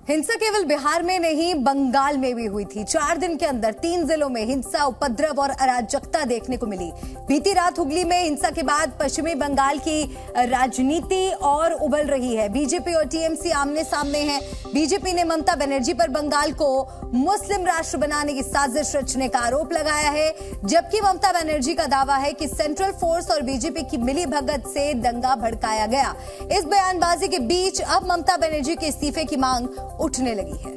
हिंसा केवल बिहार में नहीं, बंगाल में भी हुई थी। 4 दिन के अंदर 3 जिलों में हिंसा, उपद्रव और अराजकता देखने को मिली। बीती रात हुगली में हिंसा के बाद पश्चिमी बंगाल की राजनीति और उबल रही है। बीजेपी और टीएमसी आमने सामने हैं। बीजेपी ने ममता बनर्जी पर बंगाल को मुस्लिम राष्ट्र बनाने की साजिश रचने का आरोप लगाया है, जबकि ममता बनर्जी का दावा है कि सेंट्रल फोर्स और बीजेपी की मिली भगत से दंगा भड़काया गया। इस बयानबाजी के बीच अब ममता बनर्जी के इस्तीफे की मांग उठने लगी है।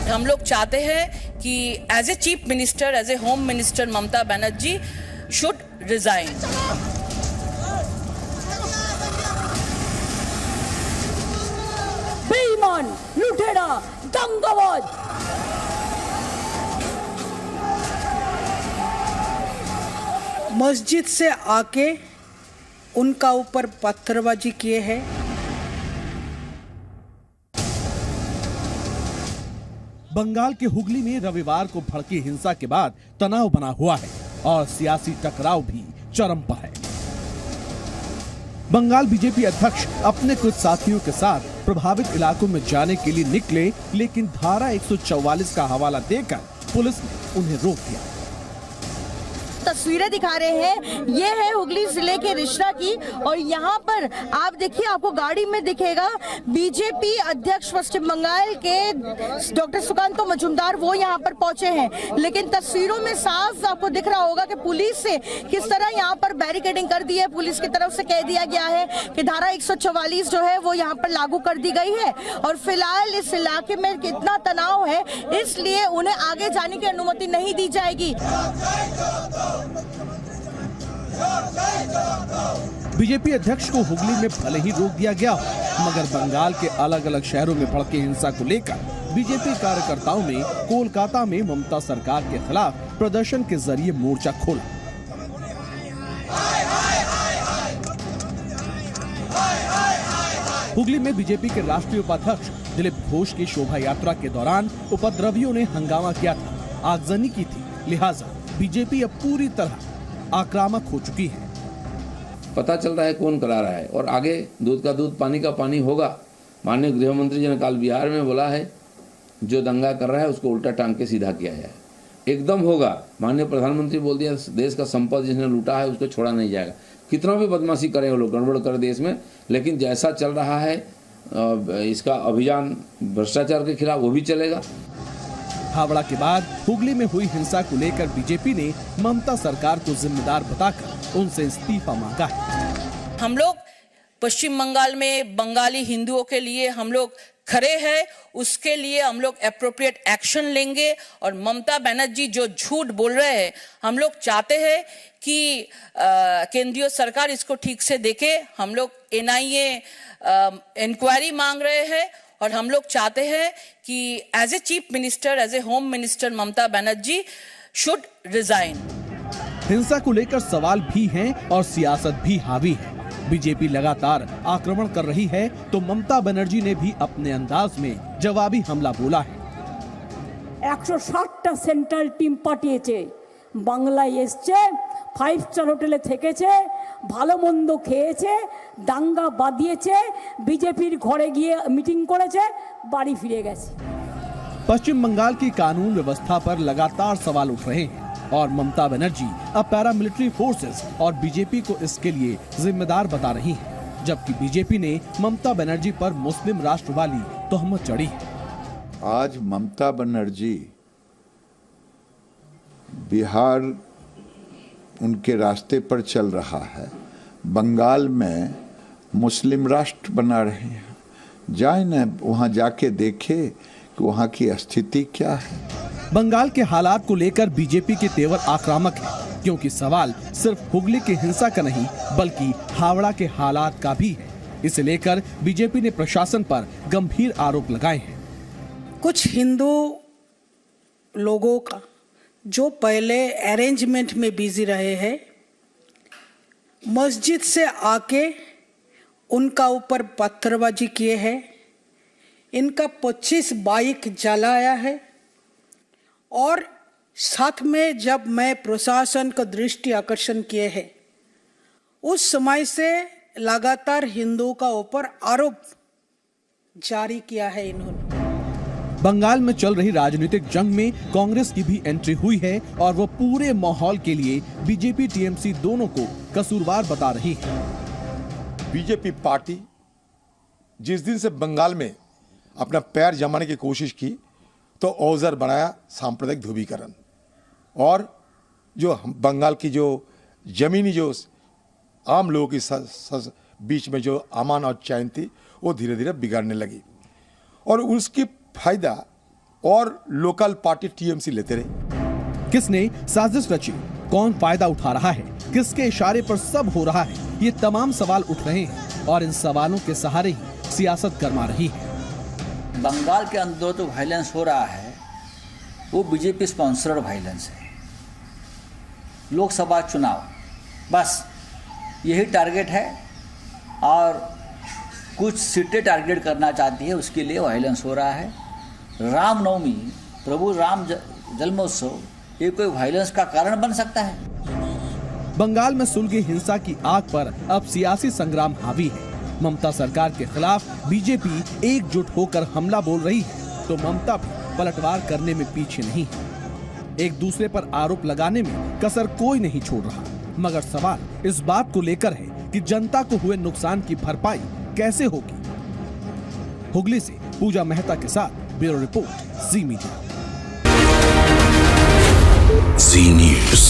हम लोग चाहते हैं कि as a chief minister, as a home minister Mamata Banerjee should resign. बेईमान, लुटेरा, दंगाबाज। मस्जिद से आके उनका ऊपर पत्थरबाजी किए हैं। बंगाल के हुगली में रविवार को भड़की हिंसा के बाद तनाव बना हुआ है और सियासी टकराव भी चरम पर है। बंगाल बीजेपी अध्यक्ष अपने कुछ साथियों के साथ प्रभावित इलाकों में जाने के लिए निकले, लेकिन धारा 144 का हवाला देकर पुलिस ने उन्हें रोक दिया। तस्वीरें दिखा रहे हैं, ये है हुगली जिले के रिश्ता की, और यहाँ पर आप देखिए, आपको गाड़ी में दिखेगा बीजेपी अध्यक्ष पश्चिम बंगाल के डॉक्टर सुकांतो मजूमदार, वो यहाँ पर पहुंचे हैं। लेकिन तस्वीरों में साफ आपको दिख रहा होगा कि पुलिस से किस तरह यहाँ पर बैरिकेडिंग कर दी है। पुलिस की तरफ से कह दिया गया है कि धारा 144 जो है वो यहाँ पर लागू कर दी गई है, और फिलहाल इस इलाके में कितना तनाव है, इसलिए उन्हें आगे जाने की अनुमति नहीं दी जाएगी। बीजेपी अध्यक्ष को हुगली में भले ही रोक दिया गया हो, मगर बंगाल के अलग अलग शहरों में भड़के हिंसा को लेकर बीजेपी कार्यकर्ताओं ने कोलकाता में ममता सरकार के खिलाफ प्रदर्शन के जरिए मोर्चा खोला। हुगली में बीजेपी के राष्ट्रीय उपाध्यक्ष दिलीप घोष की शोभा यात्रा के दौरान उपद्रवियों ने हंगामा किया था, आगजनी की थी। लिहाजा बीजेपी अब पूरी तरह आक्रामक हो चुकी है। पता चल रहा है कौन करा रहा है, और आगे दूध का दूध पानी का पानी होगा। माननीय गृह मंत्री जी ने कल बिहार में बोला है, जो दंगा कर रहा है उसको उल्टा टांग के सीधा किया जाए, एकदम होगा। माननीय प्रधानमंत्री बोल दिया, देश का संपत्ति जिसने लूटा है उसको छोड़ा नहीं जाएगा। कितना भी बदमाशी करें वो लोग, गड़बड़ कर देश में, लेकिन जैसा चल रहा है इसका अभियान भ्रष्टाचार के खिलाफ वो भी चलेगा। हावड़ा के बाद हुगली में हुई हिंसा को लेकर बीजेपी ने ममता सरकार को जिम्मेदार बताकर उनसे इस्तीफा मांगा है। हम लोग पश्चिम बंगाल में बंगाली हिंदुओं के लिए हम लोग खड़े हैं, उसके लिए हम लोग एप्रोप्रिएट एक्शन लेंगे। और ममता बनर्जी जो झूठ बोल रहे हैं, हम लोग चाहते हैं कि केंद्रीय सरकार इसको ठीक से देखे। हम लोग एनआईए इंक्वायरी मांग रहे हैं, और हम लोग चाहते हैं कि as a chief minister, as a home minister Mamata Banerjee should resign. हिंसा को लेकर सवाल भी हैं और सियासत भी हावी है। बीजेपी लगातार आक्रमण कर रही है, तो ममता बनर्जी ने भी अपने अंदाज में जवाबी हमला बोला है। 160টা সেন্ট্রাল টিম পাঠিয়েছে, বাংলায় এসছে, 5 স্টার হোটেলে থেকেছে, ভালো মন্দ খেয়েছে, দাঙ্গা বাঁধিয়েছে, বিজেপির ঘরে গিয়ে মিটিং করেছে, বাড়ি ফিরে গেছে। पश्चिम बंगाल की कानून व्यवस्था पर लगातार सवाल उठ रहे हैं, और ममता बनर्जी अब पैरामिलिट्री फोर्सेस और बीजेपी को इसके लिए जिम्मेदार बता रही हैं, जबकि बीजेपी ने ममता बनर्जी पर मुस्लिम राष्ट्र वाली तोहमत चढ़ी है। आज ममता बनर्जी बिहार उनके रास्ते पर चल रहा है, बंगाल में मुस्लिम राष्ट्र बना रहे हैं। जाए न वहाँ जाके देखे कि वहाँ की स्थिति क्या है। बंगाल के हालात को लेकर बीजेपी के तेवर आक्रामक है, क्योंकि सवाल सिर्फ हुगली की हिंसा का नहीं बल्कि हावड़ा के हालात का भी है। इसे लेकर बीजेपी ने प्रशासन पर गंभीर आरोप लगाए हैं। कुछ हिंदू लोगों का जो पहले अरेंजमेंट में बिजी रहे हैं, मस्जिद से आके उनका ऊपर पत्थरबाजी किए हैं। इनका 25 बाइक जलाया है। और साथ में जब मैं प्रशासन का दृष्टि आकर्षण किए हैं, उस समय से लगातार हिंदुओं का ऊपर आरोप जारी किया है इन्होंने। बंगाल में चल रही राजनीतिक जंग में कांग्रेस की भी एंट्री हुई है और वो पूरे माहौल के लिए बीजेपी टीएमसी दोनों को कसूरवार बता रही है। बीजेपी पार्टी जिस दिन से बंगाल में अपना पैर जमाने की कोशिश की तो औजार बनाया सांप्रदायिक ध्रुवीकरण, और जो बंगाल की जो जमीनी जो आम लोगों की बीच में जो अमान और चैन थी वो धीरे धीरे बिगाड़ने लगी, और उसकी फायदा और लोकल पार्टी टीएमसी लेते रहे। किसने साजिश रची, कौन फायदा उठा रहा है, किसके इशारे पर सब हो रहा है, ये तमाम सवाल उठ रहे हैं और इन सवालों के सहारे ही सियासत गरमा रही है। बंगाल के अंदर तो वायलेंस हो रहा है, वो बीजेपी स्पॉन्सर्ड वायलेंस है। लोकसभा चुनाव बस यही टारगेट है, और कुछ सीटें टारगेट करना चाहती है, उसके लिए वायलेंस हो रहा है। रामनवमी, प्रभु राम जन्मोत्सव, ये कोई वायलेंस का कारण बन सकता है? बंगाल में सुलगी हिंसा की आग पर अब सियासी संग्राम हावी है। ममता सरकार के खिलाफ बीजेपी एकजुट होकर हमला बोल रही है, तो ममता भी पलटवार करने में पीछे नहीं है। एक दूसरे पर आरोप लगाने में कसर कोई नहीं छोड़ रहा, मगर सवाल इस बात को लेकर है कि जनता को हुए नुकसान की भरपाई कैसे होगी। हुगली से पूजा मेहता के साथ ब्यूरो रिपोर्ट, जी मीडिया। जी न्यूज़।